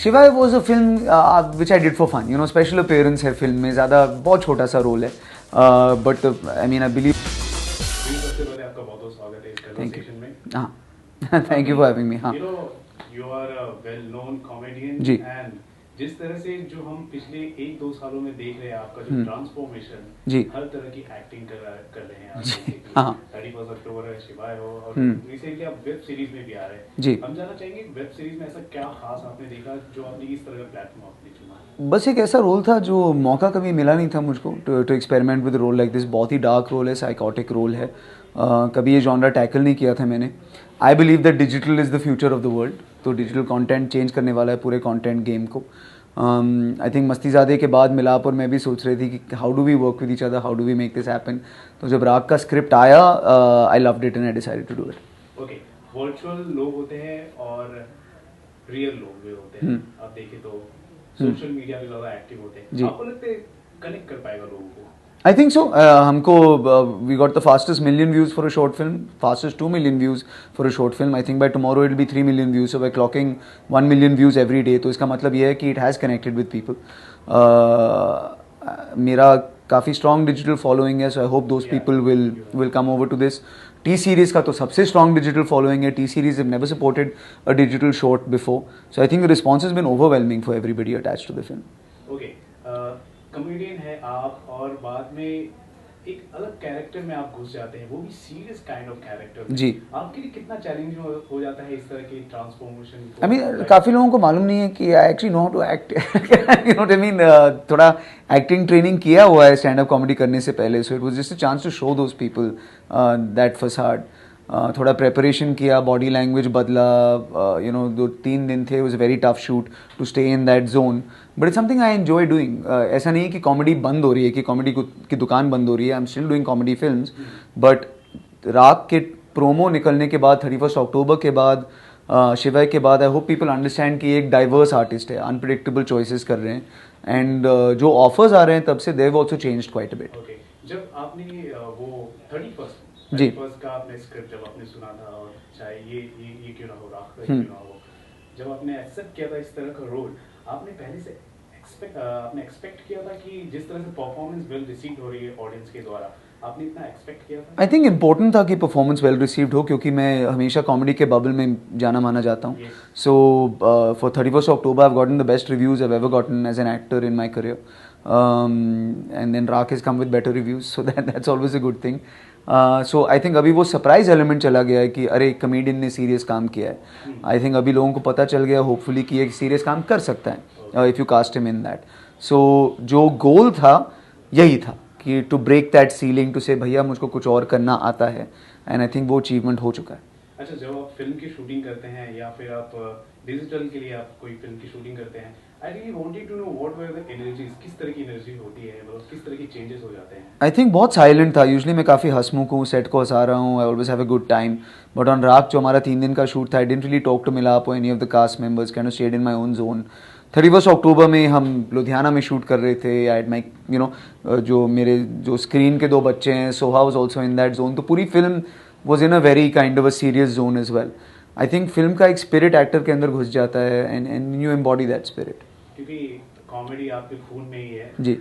शिवाय was a film which I did for fun, you know, special appearance है film में, ज़्यादा बहुत छोटा सा रोल है, but I mean I believe. सबसे पहले आपका बहुत बहुत स्वागत है इस कन्वर्सेशन में। हाँ thank you for having me. हाँ you are a well known comedian ji. And जिस तरह से जो हम पिछले 1-2 सालों में देख रहे हैं आपका जो ट्रांसफॉर्मेशन, जी, हर तरह की एक्टिंग कर रहे हैं आप, जी, हाँ 31 अक्टूबर है, शिवाय हो, और रिसेंटली आप वेब सीरीज में भी आ रहे हैं। जी। हम जानना चाहेंगे वेब सीरीज में ऐसा क्या खास आपने देखा जो आपने इस तरह का प्लेटफॉर्म आपने चुना? बस एक ऐसा रोल था जो मौका कभी मिला नहीं था मुझको to experiment with role like this. बहुत ही डार्क रोल है, साइकोटिक रोल है, कभी ये जॉनरा टैकल नहीं किया था मैंने। I believe that digital is the future of the world, तो डिजिटल कंटेंट चेंज करने वाला है पूरे कंटेंट गेम को। आई थिंक मस्तीज़ादे के बाद मिलाप और मैं भी सोच रही थी कि how do we work with each other, how do we make this happen. तो जब राग का स्क्रिप्ट आया, I loved it and I decided to do it. Okay, virtual लोग होते हैं और रियल लोग भी होते हैं। आप देखें तो सोशल मीडिया पे ज़्यादा एक्टिव होते हैं, आपको लगता है कनेक्ट कर पाएगा लोगों को? I think so. हमको we got the fastest million views for a short film, fastest 2 million views for a short film. I think by tomorrow it will be 3 million views, so we are clocking 1 million views every day. तो इसका मतलब ये है कि it has connected with people. मेरा काफ़ी strong digital following है, so I hope those people will come over to this. T Series का तो सबसे स्ट्रॉन्ग डिजिटल फॉलोइंग है। T Series have never supported a digital short before, so I think the response has been overwhelming for everybody attached to the film. Okay, comedian है आप और बाद में एक अलग कैरेक्टर में आप घुस जाते हैं, वो भी सीरियस काइंड ऑफ कैरेक्टर। जी, आपके लिए कितना चैलेंजिंग हो जाता है इस तरह की ट्रांसफॉर्मेशन? आई मीन काफ़ी लोगों को मालूम नहीं है कि I actually know how to act, you know I mean. थोड़ा एक्टिंग ट्रेनिंग किया हुआ है स्टैंड अप कॉमेडी करने से पहले, so it was just a chance to show those people that facade. थोड़ा प्रेपरेशन किया, बॉडी लैंग्वेज बदला, यू नो 2-3 दिन थे, was a very tough shoot to stay in that zone, but it's something I enjoy doing. ऐसा नहीं है कि comedy बंद हो रही है, कि कॉमेडी की दुकान बंद हो रही है। I am still doing comedy films, but राग के प्रोमो निकलने के बाद, 31 अक्टूबर के बाद, शिवाय के बाद, आई होप पीपल अंडरस्टैंड कि एक डाइवर्स आर्टिस्ट है, अनप्रिडिक्टेबल चॉइसेस कर रहे हैं, एंड जो ऑफर्स आ रहे हैं तब से they have also changed quite a bit. Okay, जब आपने वो 31 जी, का आपने स्क्रिप्ट जब आपने सुना था, और चाहे ये क्यों ना हो, राग का क्यों ना हो, जब आपने एक्सेप्ट किया था इस तरह का रोल, आपने पहले से एक्सपेक्ट किया था कि जिस तरह से परफॉर्मेंस वेल रिसीव्ड हो रही है ऑडियंस के द्वारा, आपने इतना एक्सपेक्ट किया था? आई थिंक इम्पोर्टेंट था कि परफॉर्मेंस वेल रिसीव्ड हो, क्योंकि मैं हमेशा कॉमेडी के बबल में जाना माना जाता हूँ। So for 31 October I have gotten the best reviews I have ever gotten as an actor in my career, and then Raag has come with better reviews, so that's always a good thing. So I think अभी वो surprise element चला गया है कि अरे comedian ने serious काम किया है। आई थिंक अभी लोगों को पता चल गया होपफुली कि एक सीरियस काम कर सकता है if you cast him in that. So जो गोल था यही था कि to break that ceiling, to से भैया मुझको कुछ और करना आता है, एंड आई थिंक वो अचीवमेंट हो चुका है। अच्छा, जब आप फिल्म की शूटिंग करते हैं या फिर आप डिजिटल के लिए आप कोई फिल्म की शूटिंग करते हैं, I really wanted to know what were the energies, किस तरह की एनर्जी होती है, मतलब किस तरह के चेंजेस हो जाते हैं? आई थिंक बहुत साइलेंट था। यूजली मैं काफ़ी हंसमुख हूँ, सेट को हंसा रहा हूँ, I always have a good time, but on Raag जो हमारा 3 दिन का शूट था, I didn't really talk to Milap और any of the cast members, kind of stayed in my own zone. 31 October में हम लुधियाना में शूट कर रहे थे, आई माई यू नो जो मेरे जो स्क्रीन के 2 बच्चे हैं, Soha was also in that zone, तो पूरी film was in a very kind of a serious zone as well. I think film का एक स्पिरिट एक्टर के अंदर घुस जाता है, and you embody that spirit. क्योंकि कॉमेडी आपके खून में ही है जी।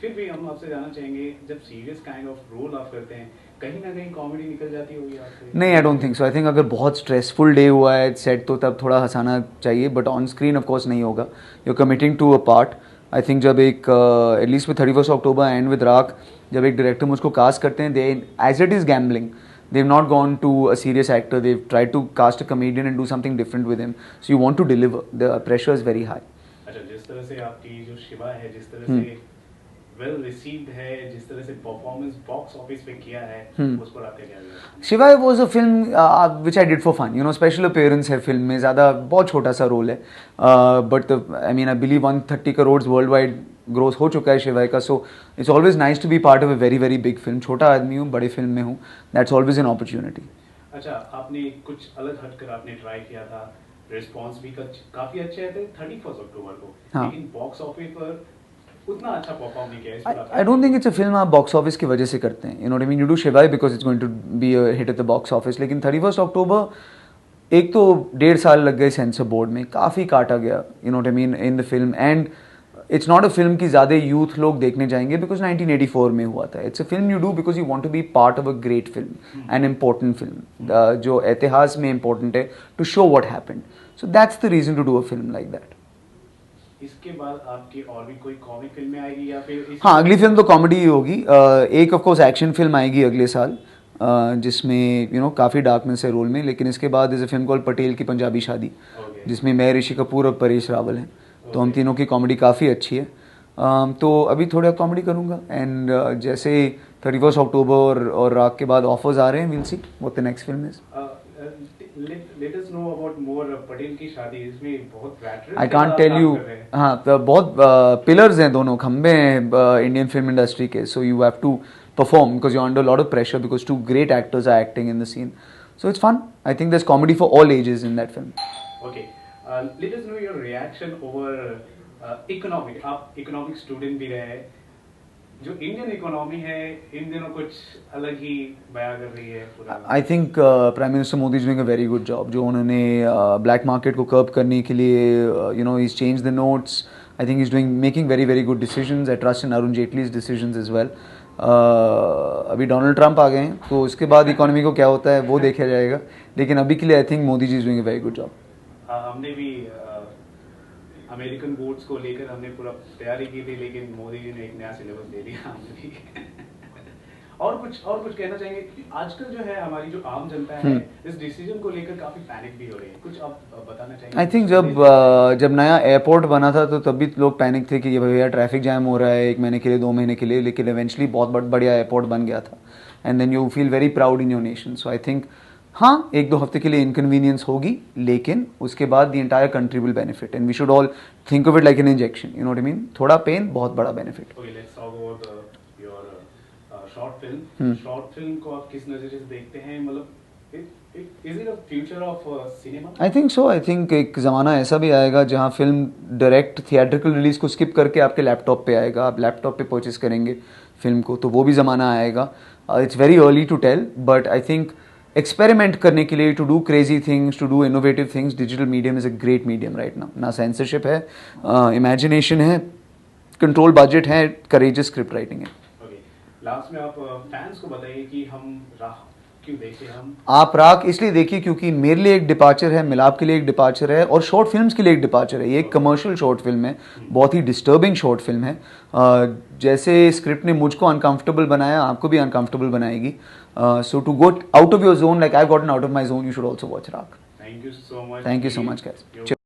फिर भी हम आपसे जानना चाहेंगे, जब सीरियस काइंड ऑफ रोल आप करते हैं, कहीं ना कहीं कॉमेडी निकल जाती होगी आपसे? नहीं, आई don't think so. I think अगर बहुत स्ट्रेसफुल डे हुआ है सेट तो तब थोड़ा हंसाना चाहिए, but on screen of course नहीं होगा। You are committing to a part. I think जब एक at least with 31 October and with Raag, जब एक डायरेक्टर मुझको कास्ट करते हैं, they as it is gambling, they have not gone to a serious actor, they've tried to cast a comedian and do something different with him, so you want to deliver, the pressure is very high. अच्छा, जिस तरह से आपकी जो शिवा है, जिस तरह से वेल रिसीव्ड है, जिस तरह से परफॉर्मेंस बॉक्स ऑफिस पे किया है, उस पर आपका क्या है? Shivaay was a film which I did for fun, you know, special appearance है फिल्म में, ज़्यादा बहुत छोटा सा रोल है, but I mean I believe 130 crores world wide growth हो चुका है शिवाय का, so it's always nice to be part of a very very big film. छोटा आदमी हूँ, बड़ी फिल्म में हूँ, दैट्स ऑलवेज एन अपॉर्चुनिटी। अच्छा, आपने कुछ अलग हटकर आपने ट्राई किया था, रिस्पॉन्स भी काफी अच्छे आए थे 31 अक्टूबर को, हाँ। लेकिन बॉक्स ऑफिस पर उतना अच्छा परफॉर्म नहीं किया। इस पर I don't think it's a film आप बॉक्स ऑफिस की वजह से करते हैं, you know what I mean. You do Shivaay because it's going to be a hit at the box office, लेकिन 31 अक्टूबर एक तो 1.5 साल लग गए सेंसर बोर्ड में, काफ़ी काटा गया, you know what I mean, in the film. And it's not a film कि ज़्यादा यूथ लोग देखने जाएंगे बिकॉज 1984 में हुआ था. It's a film you do because you want to be part of a great film, an important film जो इतिहास में इम्पॉर्टेंट है, to show what happened. So that's the reason to do a film like that. इसके बाद आपकी और भी कोई कॉमिक फिल्में आएगी या फिर हाँ, अगली फिल्म तो कॉमेडी ही होगी. एक ऑफ कोर्स एक्शन फिल्म आएगी अगले साल, जिसमें यू नो काफ़ी डार्कनेस है रोल में. लेकिन इसके बाद is a film call Patel की पंजाबी शादी, Okay. जिसमें मैं, ऋषि कपूर और परेश रावल हैं. तो हम तीनों की कॉमेडी काफ़ी अच्छी है. तो अभी थोड़ा कॉमेडी करूँगा. एंड जैसे 31 अक्टूबर और राग के बाद ऑफर्स आ रहे हैं, will see what the next film is. Let us know about more Patel की शादी. इसमें बहुत veteran I can't tell you. हाँ, तो बहुत पिलर्स हैं, दोनों खंबे हैं इंडियन फिल्म इंडस्ट्री के. So you have to perform because you under lot of pressure because 2 great actors are acting in the scene. So it's fun. I think there's comedy for all ages in that film. Okay. Let us know your reaction over economic. आप economic student भी रहे हैं. जो Indian economy है इन दिनों कुछ अलग ही बयां कर रही है पूरा. I think Prime Minister Modi is doing a very good job. जो उन्होंने ब्लैक मार्केट को कर्ब करने के लिए you know he's changed the notes. I think he's making very very good decisions. I trust in Arun Jaitley's decisions as well. अभी Donald Trump आ गए हैं, तो उसके बाद इकोनॉमी को क्या होता है वो देखा जाएगा. लेकिन अभी के लिए I think Modi ji is doing a very good job. हमने भी अमेरिकन बोर्ड्स को लेकर हमने पूरा तैयारी की थी, लेकिन मोदी जी ने एक नया सिलेबस दे दिया हमने भी. और कुछ कहना चाहेंगे कि आजकल जो है हमारी जो आम जनता है इस डिसीजन को लेकर काफी पैनिक भी हो रही है. कुछ आप बताना चाहेंगे? आई थिंक जब नया एयरपोर्ट बना था तो तब भी लोग पैनिक थे कि ये भैया ट्रैफिक जैम हो रहा है 1 महीने के लिए, 2 महीने के लिए. लेकिन इवेंचुअली बहुत बढ़िया एयरपोर्ट बन गया था. And then you feel very proud in your nation. So I think हाँ, 1-2 हफ्ते के लिए इनकन्वीनियंस होगी, लेकिन उसके बाद the entire country will benefit. And we should all think of it like an injection, you know what I mean. थोड़ा pain, बहुत बड़ा benefit. Okay, let's talk about your short film. Short film को आप किस नजरिए से देखते हैं? मतलब is it a future of cinema? I think so. I think एक ज़माना ऐसा भी आएगा जहाँ फिल्म डायरेक्ट थिएट्रिकल रिलीज को स्किप करके आपके लैपटॉप पे आएगा, आप लैपटॉप पे परचेस करेंगे फिल्म को, तो वो भी ज़माना आएगा. It's very early to tell, but I think experiment करने के लिए, to do crazy things, to do innovative things, digital medium is a great medium right now. ना सेंसरशिप है, इमेजिनेशन है, कंट्रोल बजट है, करेजियस स्क्रिप्ट राइटिंग है. Okay, last में आप फैंस को बताइए कि हम राह क्यों देखें? आप राग इसलिए देखिए क्योंकि मेरे लिए एक डिपार्चर है, मिलाप के लिए एक डिपार्चर है, और शॉर्ट फिल्म्स के लिए एक डिपार्चर है. ये एक कमर्शियल शॉर्ट फिल्म है, बहुत ही डिस्टर्बिंग शॉर्ट फिल्म है. जैसे स्क्रिप्ट ने मुझको अनकंफर्टेबल बनाया, आपको भी अनकंफर्टेबल बनाएगी. So to go out of your zone like I gotten out of my zone, you should also watch Raag. Thank you so much. Thank you so much guys.